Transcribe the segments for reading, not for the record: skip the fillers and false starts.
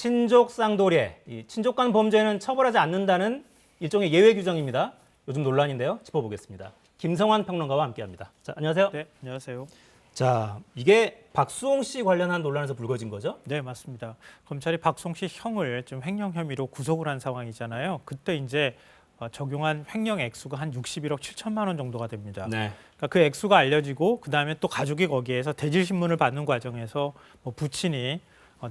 친족 쌍도례, 이 친족 간 범죄는 처벌하지 않는다는 일종의 예외 규정입니다. 요즘 논란인데요. 짚어보겠습니다. 김성환 평론가와 함께합니다. 자, 안녕하세요. 네, 안녕하세요. 자, 이게 박수홍 씨 관련한 논란에서 불거진 거죠? 네, 맞습니다. 검찰이 박수홍 씨 형을 좀 횡령 혐의로 구속을 한 상황이잖아요. 그때 이제 적용한 횡령 액수가 한 61억 7천만 원 정도가 됩니다. 네. 그러니까 그 액수가 알려지고 그다음에 또 가족이 거기에서 대질 신문을 받는 과정에서 뭐 부친이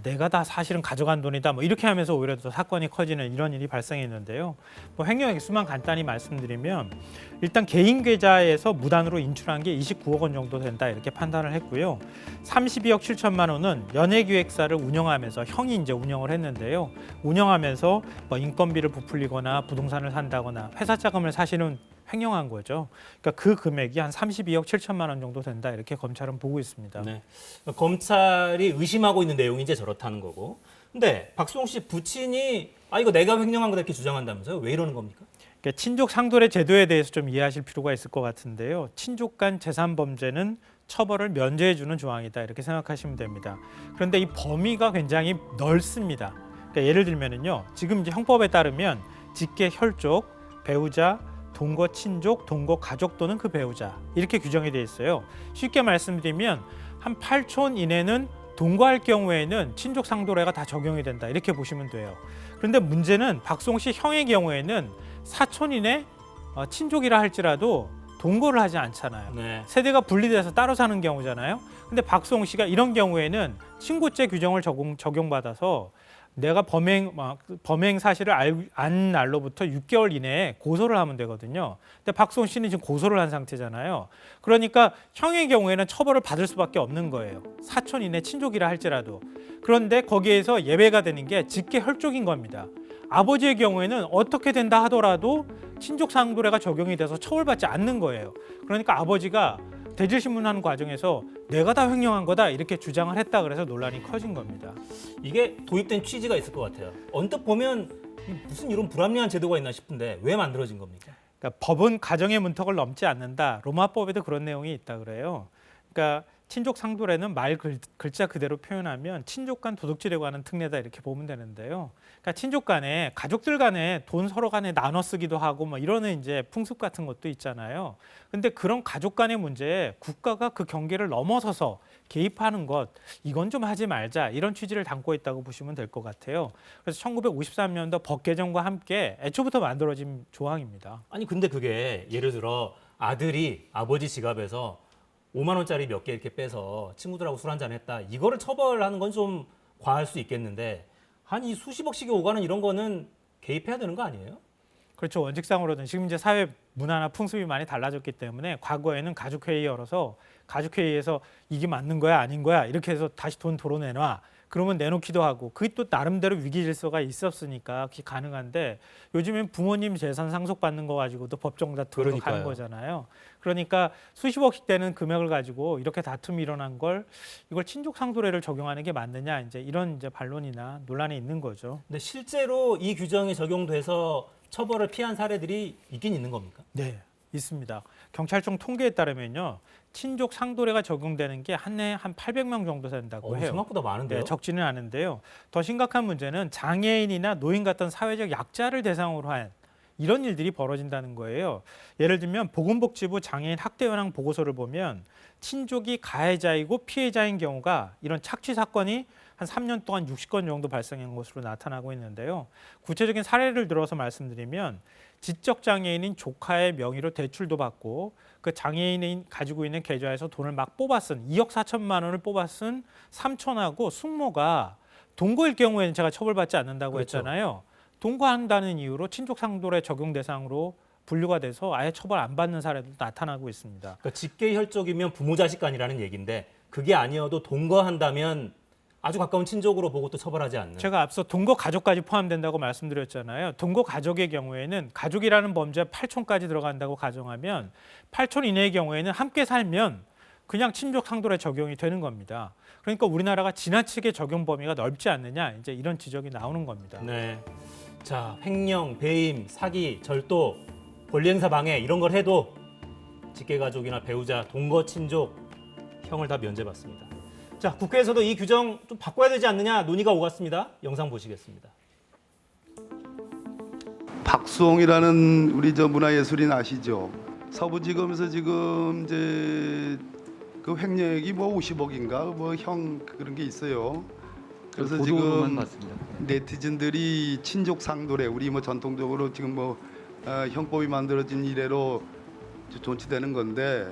내가 다 사실은 가져간 돈이다 뭐 이렇게 하면서 오히려 더 사건이 커지는 이런 일이 발생했는데요. 뭐 횡령 액수만 간단히 말씀드리면 일단 개인 계좌에서 무단으로 인출한 게 29억 원 정도 된다 이렇게 판단을 했고요. 32억 7천만 원은 연예기획사를 운영하면서 형이 이제 운영을 했는데요. 운영하면서 뭐 인건비를 부풀리거나 부동산을 산다거나 회사 자금을 사실은 횡령한 거죠. 그러니까 그 금액이 한 32억 7천만 원 정도 된다 이렇게 검찰은 보고 있습니다. 네. 검찰이 의심하고 있는 내용이 이제 저렇다는 거고. 근데 박수홍 씨 부친이 이거 내가 횡령한 거다 이렇게 주장한다면서요? 왜 이러는 겁니까? 그러니까 친족 상도례 제도에 대해서 좀 이해하실 필요가 있을 것 같은데요. 친족 간 재산 범죄는 처벌을 면제해 주는 조항이다 이렇게 생각하시면 됩니다. 그런데 이 범위가 굉장히 넓습니다. 그러니까 예를 들면은요. 지금 이제 형법에 따르면 직계 혈족, 배우자, 동거 친족, 동거 가족 또는 그 배우자 이렇게 규정이 되어 있어요. 쉽게 말씀드리면 한 8촌 이내는 동거할 경우에는 친족 상도례가 다 적용이 된다 이렇게 보시면 돼요. 그런데 문제는 박수홍 씨 형의 경우에는 4촌 이내 친족이라 할지라도 동거를 하지 않잖아요. 네. 세대가 분리돼서 따로 사는 경우잖아요. 근데 박수홍 씨가 이런 경우에는 친고죄 규정을 적용받아서 내가 범행 사실을 안 날로부터 6개월 이내에 고소를 하면 되거든요. 근데 박수홍 씨는 지금 고소를 한 상태잖아요. 그러니까 형의 경우에는 처벌을 받을 수밖에 없는 거예요. 사촌 이내 친족이라 할지라도. 그런데 거기에서 예외가 되는 게 직계 혈족인 겁니다. 아버지의 경우에는 어떻게 된다 하더라도 친족 상도례가 적용이 돼서 처벌받지 않는 거예요. 그러니까 아버지가 대질신문하는 과정에서 내가 다 횡령한 거다 이렇게 주장을 했다 그래서 논란이 커진 겁니다. 이게 도입된 취지가 있을 것 같아요. 언뜻 보면 무슨 이런 불합리한 제도가 있나 싶은데 왜 만들어진 겁니까? 그러니까 법은 가정의 문턱을 넘지 않는다. 로마법에도 그런 내용이 있다 그래요. 그러니까 친족 상도례는 글자 그대로 표현하면 친족 간 도둑질에 관한 특례다 이렇게 보면 되는데요. 그러니까 친족 간에 가족들 간에 돈 서로 간에 나눠 쓰기도 하고 뭐 이러는 이제 풍습 같은 것도 있잖아요. 근데 그런 가족 간의 문제에 국가가 그 경계를 넘어서서 개입하는 것 이건 좀 하지 말자 이런 취지를 담고 있다고 보시면 될 것 같아요. 그래서 1953년도 법 개정과 함께 애초부터 만들어진 조항입니다. 아니 근데 그게 예를 들어 아들이 아버지 지갑에서 5만 원짜리 몇 개 이렇게 빼서 친구들하고 술 한잔 했다. 이거를 처벌하는 건 좀 과할 수 있겠는데 한 이 수십억씩이 오가는 이런 거는 개입해야 되는 거 아니에요? 그렇죠. 원칙상으로는 지금 이제 사회 문화나 풍습이 많이 달라졌기 때문에 과거에는 가족회의 열어서 가족회의에서 이게 맞는 거야 아닌 거야 이렇게 해서 다시 돈 도로내놔. 그러면 내놓기도 하고 그게 또 나름대로 위기 질서가 있었으니까 그게 가능한데 요즘엔 부모님 재산 상속받는 거 가지고도 법정 다투고 가는 거잖아요. 그러니까 수십억씩 되는 금액을 가지고 이렇게 다툼이 일어난 걸 이걸 친족 상도례를 적용하는 게 맞느냐 이제 이런 이제 반론이나 논란이 있는 거죠. 근데 실제로 이 규정이 적용돼서 처벌을 피한 사례들이 있긴 있는 겁니까? 네, 있습니다. 경찰청 통계에 따르면요. 친족 상도례가 적용되는 게 한 해에 한 800명 정도 된다고 해요. 생각보다 많은데요? 네, 적지는 않은데요. 더 심각한 문제는 장애인이나 노인 같은 사회적 약자를 대상으로 한 이런 일들이 벌어진다는 거예요. 예를 들면 보건복지부 장애인 학대 현황 보고서를 보면 친족이 가해자이고 피해자인 경우가 이런 착취 사건이 한 3년 동안 60건 정도 발생한 것으로 나타나고 있는데요. 구체적인 사례를 들어서 말씀드리면 지적 장애인인 조카의 명의로 대출도 받고 그 장애인이 가지고 있는 계좌에서 돈을 막 뽑아쓴 2억 4천만 원을 뽑아쓴 삼촌하고 숙모가 동거일 경우에는 제가 처벌받지 않는다고 그렇죠. 했잖아요. 동거한다는 이유로 친족 상도례 적용 대상으로 분류가 돼서 아예 처벌 안 받는 사례도 나타나고 있습니다. 그러니까 직계 혈족이면 부모 자식 간이라는 얘기인데 그게 아니어도 동거한다면 아주 가까운 친족으로 보고 또 처벌하지 않는. 제가 앞서 동거 가족까지 포함된다고 말씀드렸잖아요. 동거 가족의 경우에는 가족이라는 범죄 8촌까지 들어간다고 가정하면 8촌 이내의 경우에는 함께 살면 그냥 친족 상도례 적용이 되는 겁니다. 그러니까 우리나라가 지나치게 적용 범위가 넓지 않느냐 이제 이런 지적이 나오는 겁니다. 네. 자, 횡령, 배임, 사기, 절도, 권리행사 방해 이런 걸 해도 직계가족이나 배우자, 동거, 친족 형을 다 면제받습니다. 자, 국회에서도 이 규정 좀 바꿔야 되지 않느냐 논의가 오갔습니다. 영상 보시겠습니다. 박수홍이라는 우리 저 문화예술인 아시죠? 서부지검에서 지금 이제 그 횡령액이 뭐 50억인가 뭐 형 그런 게 있어요. 그래서 보도로만 지금 봤습니다. 네티즌들이 친족 상도례 우리 뭐 전통적으로 지금 뭐 형법이 만들어진 이래로 존치되는 건데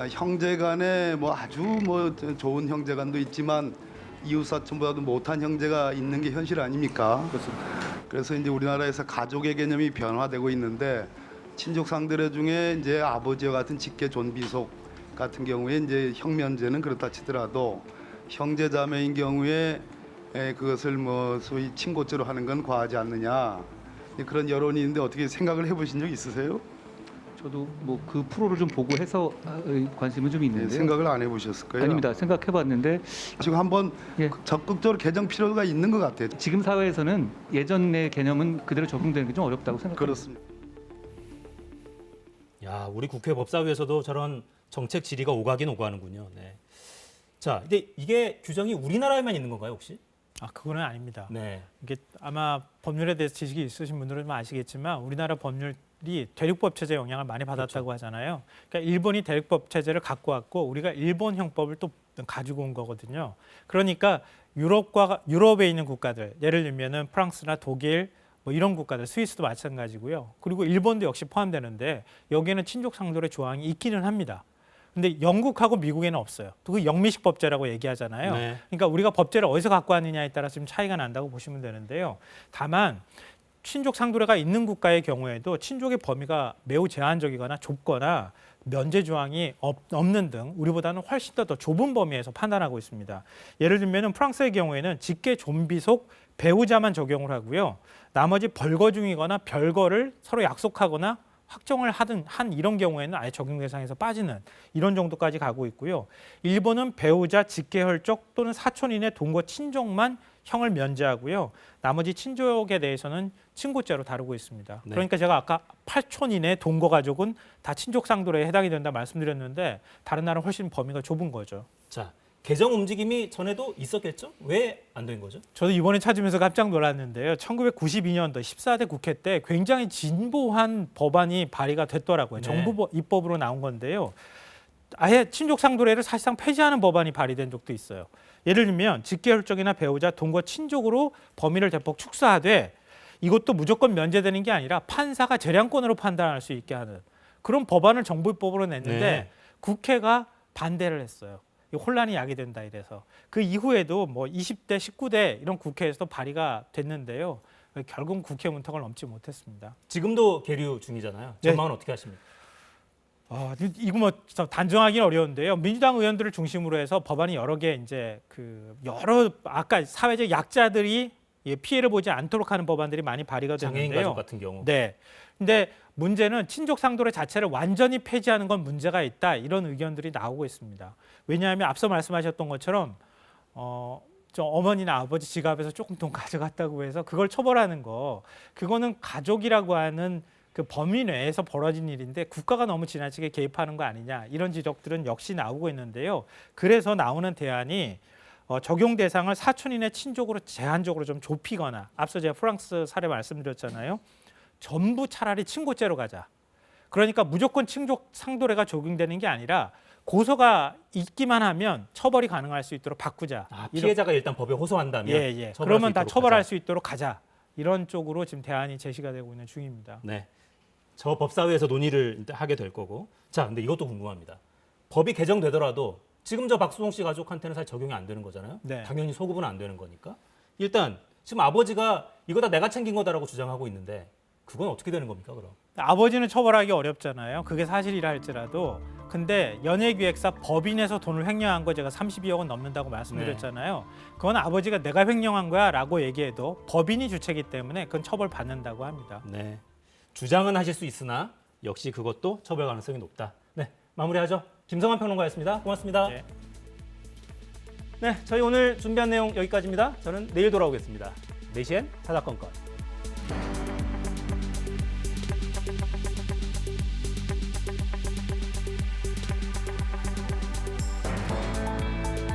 형제간에 뭐 아주 뭐 좋은 형제간도 있지만 이웃사촌보다도 못한 형제가 있는 게 현실 아닙니까? 그렇습니다. 그래서 이제 우리나라에서 가족의 개념이 변화되고 있는데 친족 상대례 중에 이제 아버지와 같은 직계 존비속 같은 경우에 이제 형면제는 그렇다 치더라도 형제 자매인 경우에 그것을 뭐 소위 친고죄로 하는 건 과하지 않느냐 그런 여론이 있는데 어떻게 생각을 해보신 적 있으세요? 저도 뭐 그 프로를 좀 보고 해서 관심은 좀 네, 있는데 생각을 안 해보셨을 거예요. 아닙니다. 생각해봤는데 지금 한번 예. 적극적으로 개정 필요가 있는 것 같아요. 지금 사회에서는 예전의 개념은 그대로 적용되는 게 좀 어렵다고 생각합니다. 그렇습니다. 야, 우리 국회 법사위에서도 저런 정책 질의가 오가긴 오가는군요. 네. 자, 근데 이게 규정이 우리나라에만 있는 건가요, 혹시? 아, 그거는 아닙니다. 네. 이게 아마 법률에 대해서 지식이 있으신 분들은 아시겠지만 우리나라 법률이 대륙법 체제 영향을 많이 받았다고 하잖아요. 그러니까 일본이 대륙법 체제를 갖고 왔고 우리가 일본 형법을 또 가지고 온 거거든요. 그러니까 유럽에 있는 국가들, 예를 들면은 프랑스나 독일 뭐 이런 국가들, 스위스도 마찬가지고요. 그리고 일본도 역시 포함되는데 여기에는 친족 상도례 조항이 있기는 합니다. 근데 영국하고 미국에는 없어요. 또 그 영미식 법제라고 얘기하잖아요. 네. 그러니까 우리가 법제를 어디서 갖고 왔느냐에 따라서 좀 차이가 난다고 보시면 되는데요. 다만 친족 상도례가 있는 국가의 경우에도 친족의 범위가 매우 제한적이거나 좁거나 면제 조항이 없는 등 우리보다는 훨씬 더 좁은 범위에서 판단하고 있습니다. 예를 들면 프랑스의 경우에는 직계 존비속 배우자만 적용을 하고요. 나머지 벌거 중이거나 별거를 서로 약속하거나 확정을 한 이런 경우에는 아예 적용 대상에서 빠지는 이런 정도까지 가고 있고요. 일본은 배우자, 직계혈족 또는 사촌인의 동거 친족만 형을 면제하고요. 나머지 친족에 대해서는 친고죄로 다루고 있습니다. 네. 그러니까 제가 아까 8촌인의 동거 가족은 다 친족 상도례에 해당이 된다 말씀드렸는데 다른 나라는 훨씬 범위가 좁은 거죠. 자, 개정 움직임이 전에도 있었겠죠? 왜 안 된 거죠? 저도 이번에 찾으면서 깜짝 놀랐는데요. 1992년도 14대 국회 때 굉장히 진보한 법안이 발의가 됐더라고요. 네. 정부 입법으로 나온 건데요. 아예 친족 상도례를 사실상 폐지하는 법안이 발의된 적도 있어요. 예를 들면 직계혈족이나 배우자, 동거 친족으로 범위를 대폭 축소하되 이것도 무조건 면제되는 게 아니라 판사가 재량권으로 판단할 수 있게 하는 그런 법안을 정부 입법으로 냈는데 네. 국회가 반대를 했어요. 혼란이 야기된다 이래서 그 이후에도 뭐 20대, 19대 이런 국회에서도 발의가 됐는데요. 결국 국회 문턱을 넘지 못했습니다. 지금도 계류 중이잖아요. 네. 전망은 어떻게 하십니까? 이거 뭐 단정하기는 어려운데요. 민주당 의원들을 중심으로 해서 법안이 여러 개 이제 여러 아까 사회적 약자들이 피해를 보지 않도록 하는 법안들이 많이 발의가 장애인 됐는데요. 가족 같은 경우. 네. 근데 문제는 친족 상도례 자체를 완전히 폐지하는 건 문제가 있다. 이런 의견들이 나오고 있습니다. 왜냐하면 앞서 말씀하셨던 것처럼 저 어머니나 아버지 지갑에서 조금 돈 가져갔다고 해서 그걸 처벌하는 거 그거는 가족이라고 하는 그 범위 내에서 벌어진 일인데 국가가 너무 지나치게 개입하는 거 아니냐 이런 지적들은 역시 나오고 있는데요. 그래서 나오는 대안이 적용 대상을 사촌인의 친족으로 제한적으로 좀 좁히거나 앞서 제가 프랑스 사례 말씀드렸잖아요. 전부 차라리 친고죄로 가자. 그러니까 무조건 친족 상도례가 적용되는 게 아니라 고소가 있기만 하면 처벌이 가능할 수 있도록 바꾸자. 피해자가 일단 법에 호소한다면 예. 처벌할 그러면 수 다 있도록 처벌할 하자. 수 있도록 가자. 이런 쪽으로 지금 대안이 제시가 되고 있는 중입니다. 네. 저 법사위에서 논의를 하게 될 거고. 자, 근데 이것도 궁금합니다. 법이 개정되더라도 지금 저 박수홍 씨 가족한테는 사실 적용이 안 되는 거잖아요. 네. 당연히 소급은 안 되는 거니까. 일단 지금 아버지가 이거 다 내가 챙긴 거다라고 주장하고 있는데 그건 어떻게 되는 겁니까, 그럼? 아버지는 처벌하기 어렵잖아요. 그게 사실이라 할지라도. 근데 연예기획사 법인에서 돈을 횡령한 거 제가 32억 원 넘는다고 말씀드렸잖아요. 그건 아버지가 내가 횡령한 거야 라고 얘기해도 법인이 주체이기 때문에 그건 처벌받는다고 합니다. 네. 주장은 하실 수 있으나 역시 그것도 처벌 가능성이 높다. 네, 마무리하죠. 김성환 평론가였습니다. 고맙습니다. 네. 네, 저희 오늘 준비한 내용 여기까지입니다. 저는 내일 돌아오겠습니다. 4시엔 사사건건.